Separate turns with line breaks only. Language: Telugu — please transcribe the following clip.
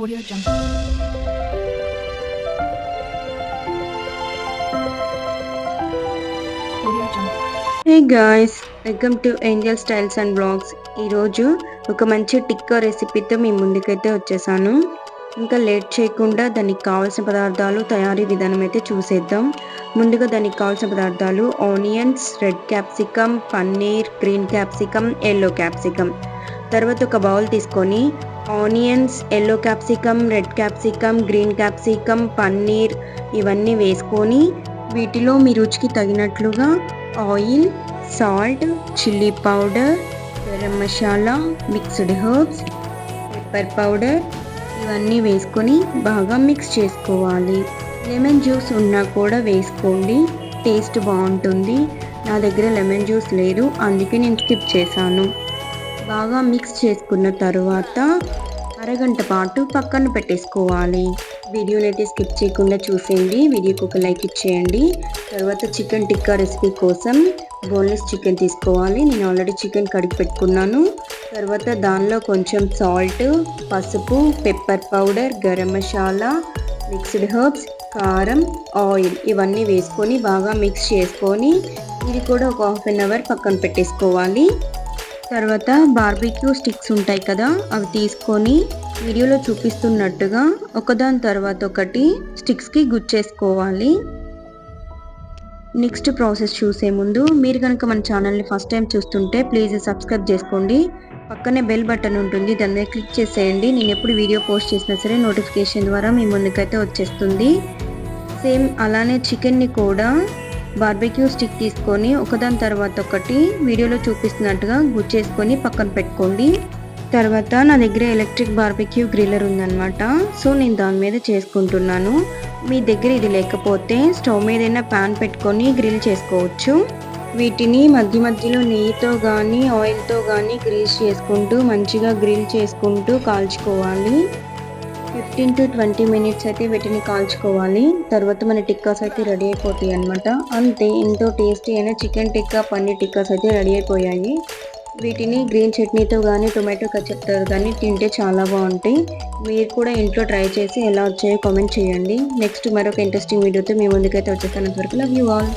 Audio Jungle. Audio Jungle.
Hey guys, welcome to angel styles and blogs. ఈరోజు ఒక మంచి టిక్కా రెసిపీతో మీ ముందుకైతే వచ్చేసాను. ఇంకా లేట్ చేయకుండా దానికి కావాల్సిన పదార్థాలు, తయారీ విధానం అయితే చూసేద్దాం. ముందుగా దానికి కావాల్సిన పదార్థాలు: onions, red capsicum, paneer, green capsicum, yellow capsicum. తర్వాత ఒక బౌల్ తీసుకొని onions, yellow capsicum, red capsicum, green capsicum, paneer ఇవన్నీ వేసుకొని వీటిలో మీ రుచికి తగినట్లుగా oil, salt, chilli powder, garam masala, mixed herbs, pepper powder ఇవన్నీ వేసుకొని బాగా మిక్స్ చేసుకోవాలి. లెమన్ జ్యూస్ ఉన్నా కూడా వేసుకోండి, టేస్ట్ బాగుంటుంది. నా దగ్గర లెమన్ జ్యూస్ లేదు, అందుకే నేను స్కిప్ చేశాను. బాగా మిక్స్ చేసుకున్న తర్వాత అరగంట పాటు పక్కన పెట్టేసుకోవాలి. వీడియోని అయితే స్కిప్ చేయకుండా చూసేయండి. వీడియోకి ఒక లైక్ ఇచ్చేయండి. తర్వాత చికెన్ టిక్కా రెసిపీ కోసం బోన్లెస్ చికెన్ తీసుకోవాలి. నేను ఆల్రెడీ చికెన్ కడిగి పెట్టుకున్నాను. తర్వాత దానిలో కొంచెం సాల్ట్, పసుపు, pepper powder, garam masala, mixed herbs, కారం, ఆయిల్ ఇవన్నీ వేసుకొని బాగా మిక్స్ చేసుకొని ఇది కూడా ఒక హాఫ్ అన్ అవర్ పక్కన పెట్టేసుకోవాలి. తర్వాత బార్బిక్యూ స్టిక్స్ ఉంటాయి కదా, అవి తీసుకొని వీడియోలో చూపిస్తున్నట్టుగా ఒకదాని తర్వాత ఒకటి స్టిక్స్కి గుచ్చేసుకోవాలి. నెక్స్ట్ ప్రాసెస్ చూసే ముందు మీరు కనుక మన ఛానల్ని ఫస్ట్ టైం చూస్తుంటే ప్లీజ్ సబ్స్క్రైబ్ చేసుకోండి. పక్కనే బెల్ బటన్ ఉంటుంది, దాని మీద క్లిక్ చేసేయండి. నేను ఎప్పుడు వీడియో పోస్ట్ చేసినా సరే నోటిఫికేషన్ ద్వారా మీ ముందుకైతే వచ్చేస్తుంది. సేమ్ అలానే చికెన్ని కూడా బార్బెక్యూ స్టిక్ తీసుకొని ఒకదాని తర్వాత ఒకటి వీడియోలో చూపిస్తున్నట్టుగా గుచ్చేసుకొని పక్కన పెట్టుకోండి. తర్వాత నా దగ్గర ఎలక్ట్రిక్ బార్బెక్యూ గ్రిల్లర్ ఉందన్నమాట, సో నేను దాని మీద చేసుకుంటున్నాను. మీ దగ్గర ఇది లేకపోతే స్టవ్ మీదైనా ప్యాన్ పెట్టుకొని గ్రిల్ చేసుకోవచ్చు. వీటిని మధ్య మధ్యలో నెయ్యితో కానీ ఆయిల్తో కానీ గ్రిల్ చేసుకుంటూ మంచిగా గ్రిల్ చేసుకుంటూ కాల్చుకోవాలి. 15 to 20 మినిట్స్ అయితే వీటిని కాల్చుకోవాలి. తర్వాత మన టిక్కాస్ అయితే రెడీ అయిపోతాయి అనమాట. అంతే, ఎంతో టేస్టీ అయిన చికెన్ టిక్కా, పన్నీర్ టిక్కాస్ అయితే రెడీ అయిపోయాయి. వీటిని గ్రీన్ చట్నీతో కానీ టొమాటో కచప్తో కానీ తింటే చాలా బాగుంటాయి. మీరు కూడా ఇంట్లో ట్రై చేసి ఎలా వచ్చాయో కామెంట్ చేయండి. నెక్స్ట్ మరొక ఇంట్రెస్టింగ్ వీడియోతో మీ ముందుకైతే వచ్చేస్తాను. అంతవరకు లవ్ యూ ఆల్.